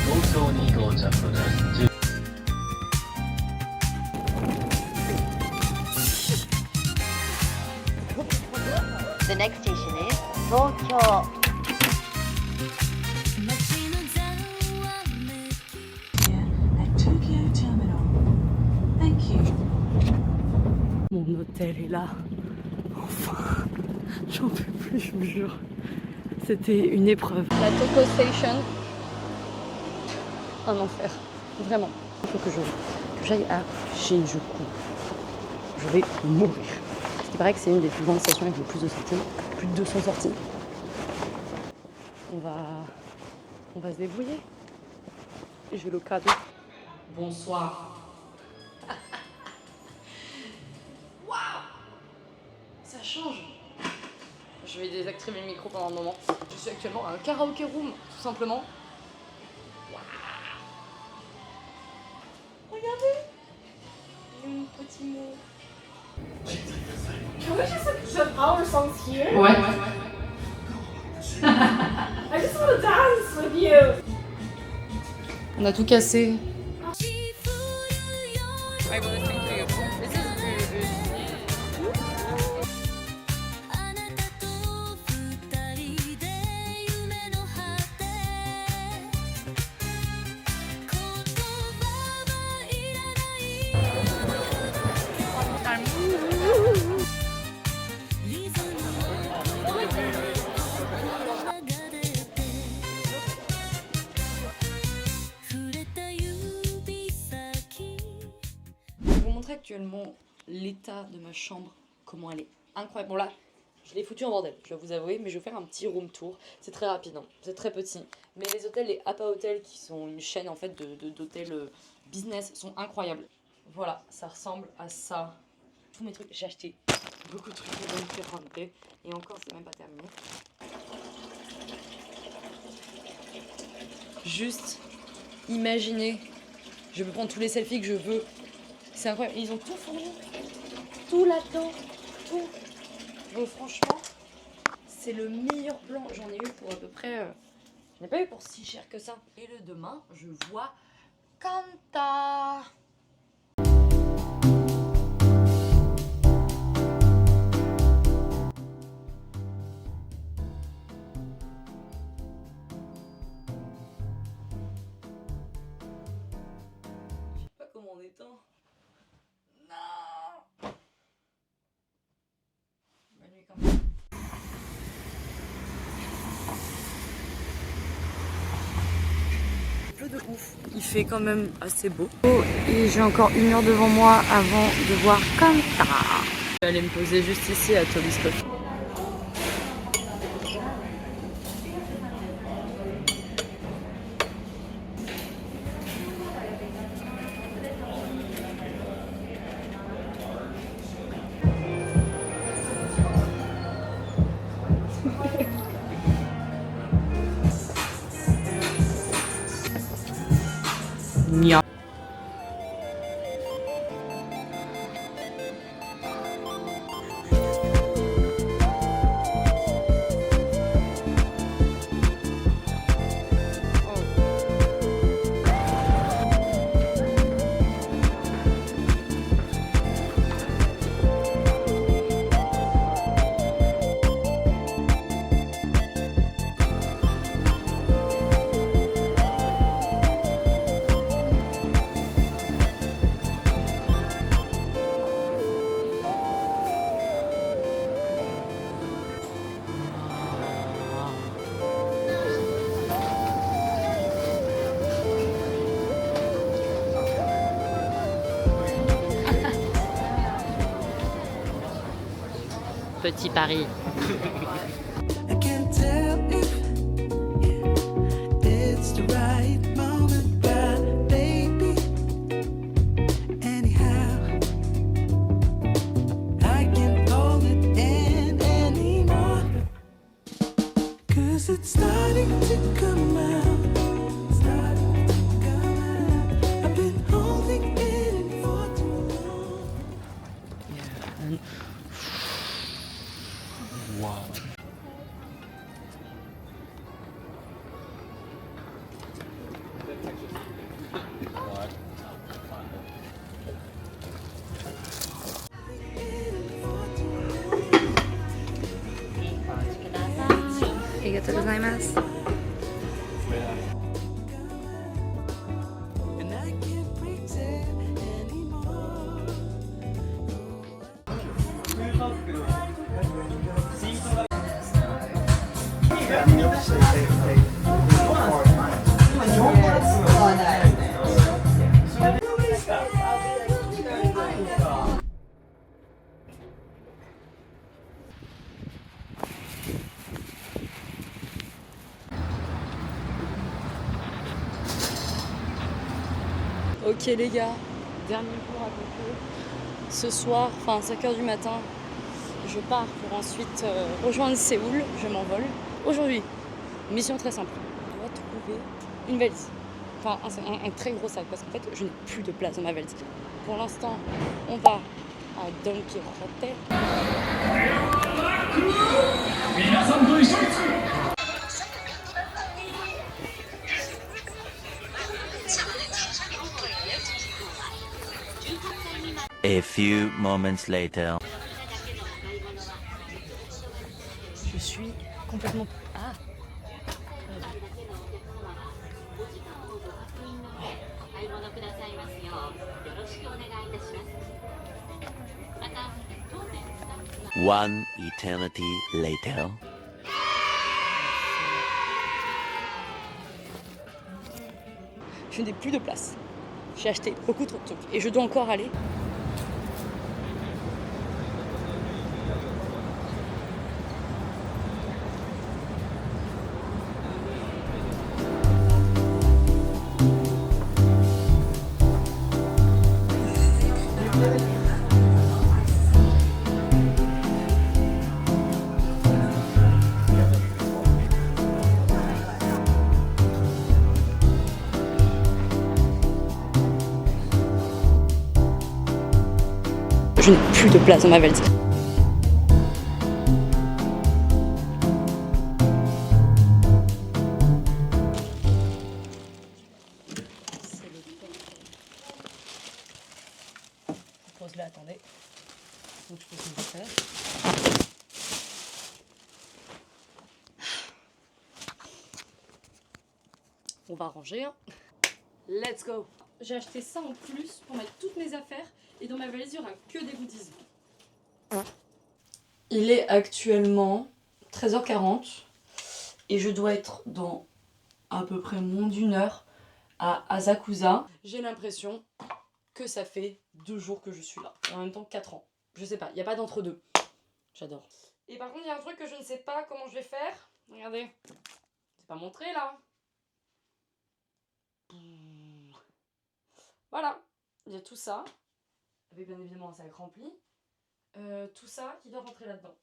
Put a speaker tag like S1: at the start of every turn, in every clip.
S1: 東京に到着です。
S2: The next station is Tokyo.
S3: At Tokyo Terminal. Thank you. Mon hôtel est là. Enfin, j'en peux plus, je vous jure. C'était une épreuve. La Tokyo Station. Un enfer. Vraiment. Il faut que j'aille à Shinjuku. Je vais mourir. Parce qu'il paraît que c'est une des plus grandes stations avec le plus de sorties. Plus de 200 sorties. On va se débrouiller. Et j'ai le cadeau. Bonsoir. Waouh! Ça change. Je vais désactiver le micro pendant un moment. Je suis actuellement à un karaoké room, tout simplement. Waouh! Regardez! Mon petit mot.
S4: Can we just like shut our songs here?
S3: Ouais.
S4: I just want to dance with you.
S3: On a tout cassé. Je vais vous montrer actuellement l'état de ma chambre, comment elle est incroyable. Bon là, je l'ai foutu en bordel, je dois vous avouer, mais je vais faire un petit room tour. C'est très rapide, hein. C'est très petit. Mais les hôtels, les APA Hotels, qui sont une chaîne en fait d'hôtels business, sont incroyables. Voilà, ça ressemble à ça. Tous mes trucs, j'ai acheté beaucoup de trucs de Don Ferrante, et encore c'est même pas terminé. Juste imaginez, je peux prendre tous les selfies que je veux. C'est incroyable, ils ont tout fourni, tout là-dedans, tout. Donc franchement, c'est le meilleur plan. J'en ai eu pour à peu près, je n'ai pas eu pour si cher que ça. Et le demain, je vois Kanta. Je sais pas comment on éteint. Non. Bonne nuit quand même. Il pleut de ouf. Il fait quand même assez beau. Et j'ai encore 1 heure devant moi avant de voir Kanta. Je vais aller me poser juste ici à Tolis Coffee. Nya. Petit Paris.
S5: I can't tell if it's the right moment, but baby, anyhow, I can't hold it in anymore. 'Cause it's starting to come out. Starting to come out. I've been holding it in for too long.
S1: Wow.
S5: past. And I can't pretend anymore.
S3: Ok les gars, dernier jour à Tokyo. Ce soir, enfin 5h du matin, je pars pour ensuite rejoindre Séoul, je m'envole. Aujourd'hui, mission très simple, on va trouver une valise. Enfin un très gros sac parce qu'en fait je n'ai plus de place dans ma valise. Pour l'instant, on va à Don Quijote.
S6: A few moments later.
S3: Je suis complètement... Ah.
S6: One eternity later.
S3: Je n'ai plus de place. J'ai acheté beaucoup trop de trucs et je dois encore aller. Je n'ai plus de place dans ma valise. C'est le pose là, attendez. Faut que je pose mes affaires. On va ranger. Hein. Let's go. J'ai acheté ça en plus pour mettre toutes mes affaires. Et dans ma valise, il n'y aura que des goodies. Il est actuellement 13h40 et je dois être dans à peu près moins d'une heure à Asakusa. J'ai l'impression que ça fait 2 jours que je suis là. Et en même temps 4 ans. Je sais pas, il n'y a pas d'entre-deux. J'adore. Et par contre, il y a un truc que je ne sais pas comment je vais faire. Regardez. C'est pas montré là. Voilà. Il y a tout ça. Avec bien évidemment un sac rempli. Tout ça qui doit rentrer là-dedans.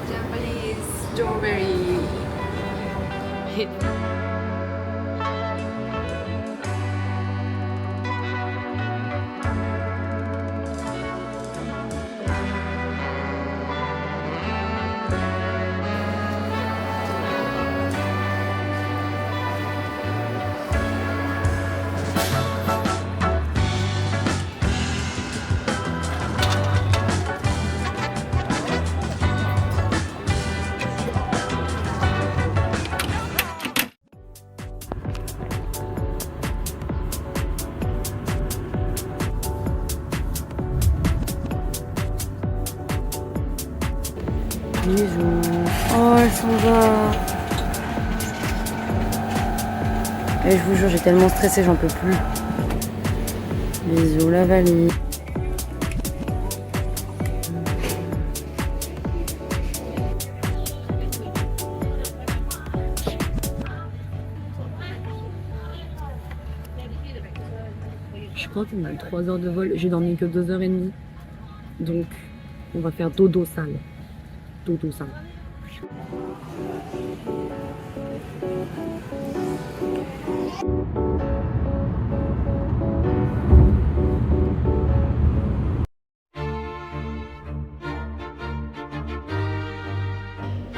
S4: Japanese strawberry.
S7: Bisous. Oh, elle s'en va. Et je vous jure, j'ai tellement stressé, j'en peux plus. Bisous, la valise. Je crois qu'on a eu 3 heures de vol. J'ai dormi que 2h30. Donc, on va faire dodo sale. Dodo sale.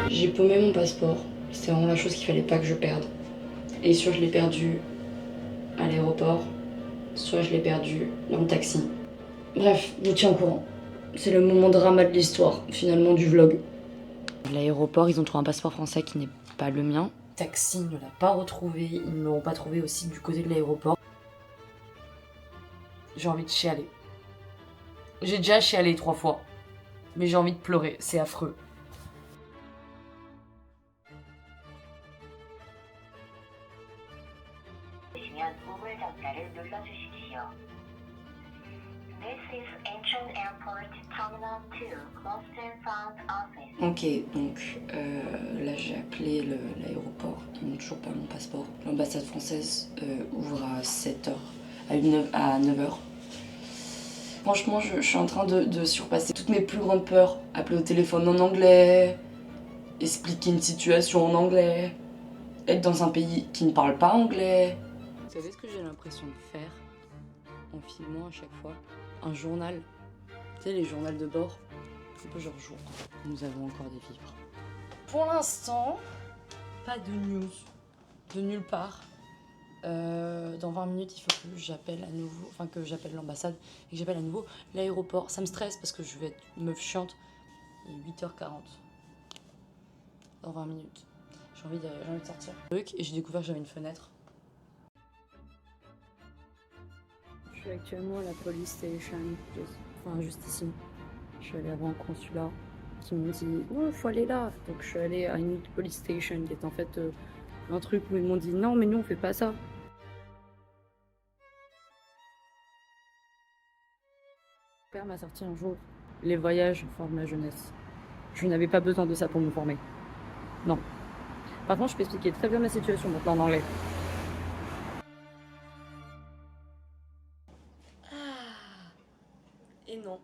S3: J'ai paumé mon passeport. C'était vraiment la chose qu'il fallait pas que je perde. Et soit je l'ai perdu à l'aéroport, soit je l'ai perdu dans le taxi. Bref, je vous tiens au courant. C'est le moment drama de l'histoire, finalement, du vlog. À l'aéroport, ils ont trouvé un passeport français qui n'est pas le mien. Taxi ne l'a pas retrouvé, ils ne l'ont pas trouvé aussi du côté de l'aéroport. J'ai envie de chialer. J'ai déjà chialé 3 fois. Mais j'ai envie de pleurer, c'est affreux. Ok, donc là j'ai appelé l'aéroport, ils n'ont toujours pas mon passeport. L'ambassade française ouvre à 7h, à 9h. Franchement, je suis en train de surpasser toutes mes plus grandes peurs. Appeler au téléphone en anglais, expliquer une situation en anglais, être dans un pays qui ne parle pas anglais. Vous savez ce que j'ai l'impression de faire en filmant à chaque fois? Un journal. Tu sais, les journaux de bord. Un peu genre jour. Nous avons encore des vivres. Pour l'instant, pas de news. De nulle part. Dans 20 minutes, il faut que j'appelle à nouveau, enfin que j'appelle l'ambassade et que j'appelle à nouveau l'aéroport. Ça me stresse parce que je vais être une meuf chiante. Il est 8h40. Dans 20 minutes. J'ai envie de sortir. Et j'ai découvert que j'avais une fenêtre.
S7: Je suis actuellement à la police station, enfin juste ici. Je suis allée avant un consulat qui m'ont dit non, faut aller là. Donc je suis allée à une police station qui est en fait un truc où ils m'ont dit non, mais nous on fait pas ça. Mon père m'a sorti un jour les voyages forment ma jeunesse. Je n'avais pas besoin de ça pour me former. Non. Par contre, je peux expliquer très bien ma situation maintenant en anglais.
S3: Et non,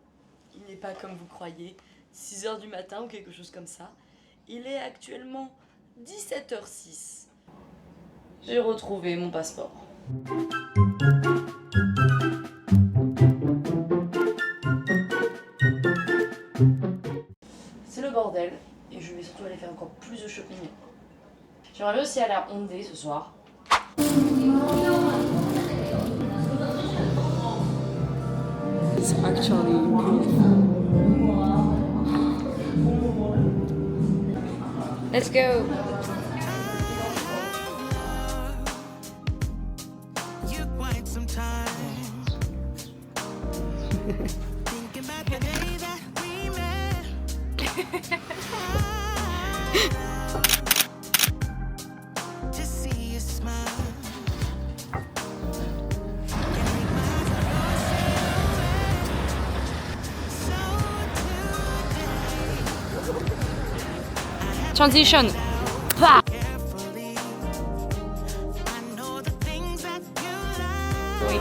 S3: il n'est pas comme vous croyez, 6h du matin ou quelque chose comme ça. Il est actuellement 17h06. J'ai retrouvé mon passeport. C'est le bordel et je vais surtout aller faire encore plus de shopping. J'aimerais bien aussi aller à Hondé ce soir.
S7: It's actually beautiful.
S3: Let's go!
S5: You quite some time thinking about the day that we met. To see you smile.
S3: Transition!
S5: Carefully, I know the things that you like.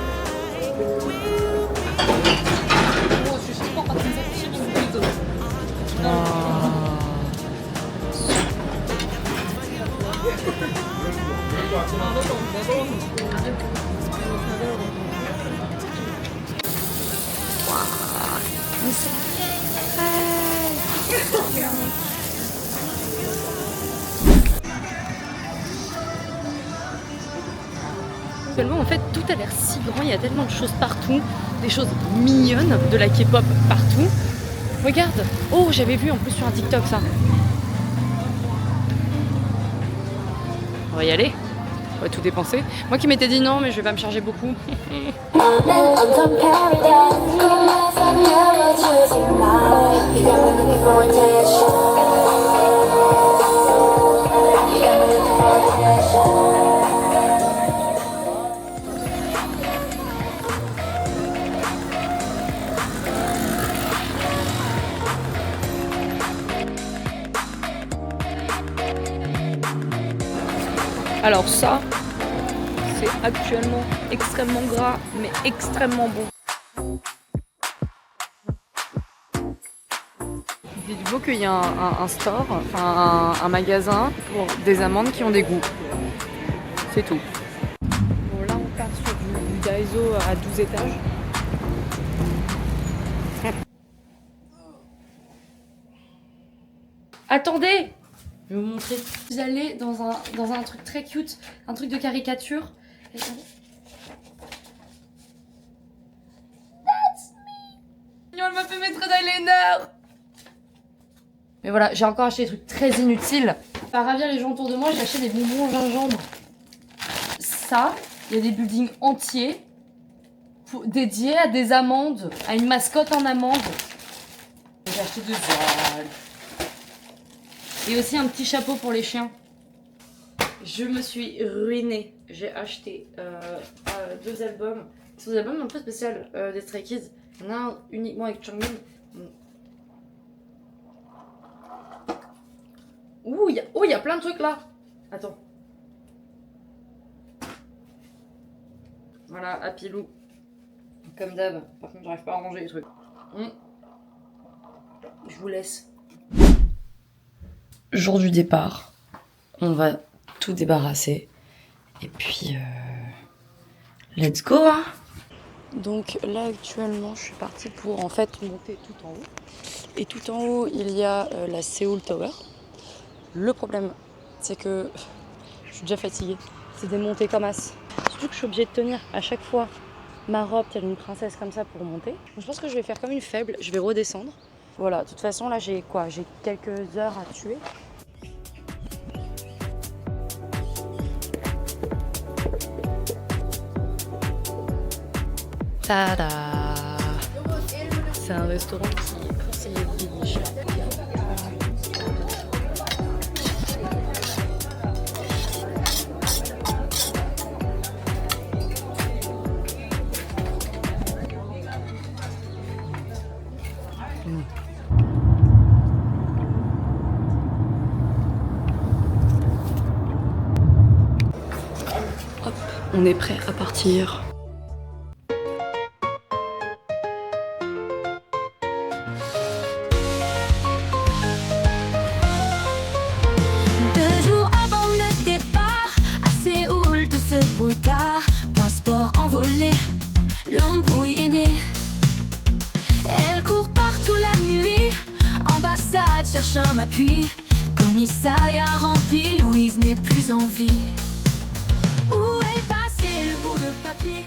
S7: Actuellement, en fait, tout a l'air si grand, il y a tellement de choses partout, des choses mignonnes, de la K-pop partout. Regarde! Oh, j'avais vu en plus sur un TikTok ça. On va y aller. On va tout dépenser. Moi qui m'étais dit non, mais je vais pas me charger beaucoup. Alors ça, c'est actuellement extrêmement gras, mais extrêmement bon. Dites-vous qu'il y a un store, enfin un magasin pour des amandes qui ont des goûts. C'est tout. Bon là on part sur du Daiso à 12 étages.
S3: Attendez! Je vais vous montrer. Vous allez dans un truc très cute, un truc de caricature. That's me! Elle m'a fait mettre d'eyeliner! Mais voilà, j'ai encore acheté des trucs très inutiles. Pas ravir les gens autour de moi, j'ai acheté des bonbons au gingembre. Ça, il y a des buildings entiers dédiés à des amandes, à une mascotte en amande. J'ai acheté 2 ailes. Et aussi un petit chapeau pour les chiens. Je me suis ruinée. J'ai acheté 2 albums. C'est des albums un peu spéciaux des Stray Kids. Il y en a un uniquement avec Changmin. Ouh, il y a plein de trucs là. Attends. Voilà, Happy Lou. Comme d'hab. Par contre, j'arrive pas à ranger les trucs. Je vous laisse. Jour du départ. On va tout débarrasser. Et puis, let's go, hein. Donc là, actuellement, je suis partie pour en fait monter tout en haut. Et tout en haut, il y a la Seoul Tower. Le problème, c'est que je suis déjà fatiguée. C'est des montées comme as. Surtout que je suis obligée de tenir à chaque fois ma robe telle une princesse comme ça pour monter. Donc je pense que je vais faire comme une faible. Je vais redescendre. Voilà, de toute façon, là, j'ai quoi? J'ai quelques heures à tuer. Tada! C'est un restaurant qui est conseillé de Billy. Hop, on est prêt à partir.
S5: Passeport envolé, l'embrouillé. Elle court partout la nuit, ambassade cherche un appui. Commissariat rempli, Louise n'est plus en vie. Où est passé le bout de papier?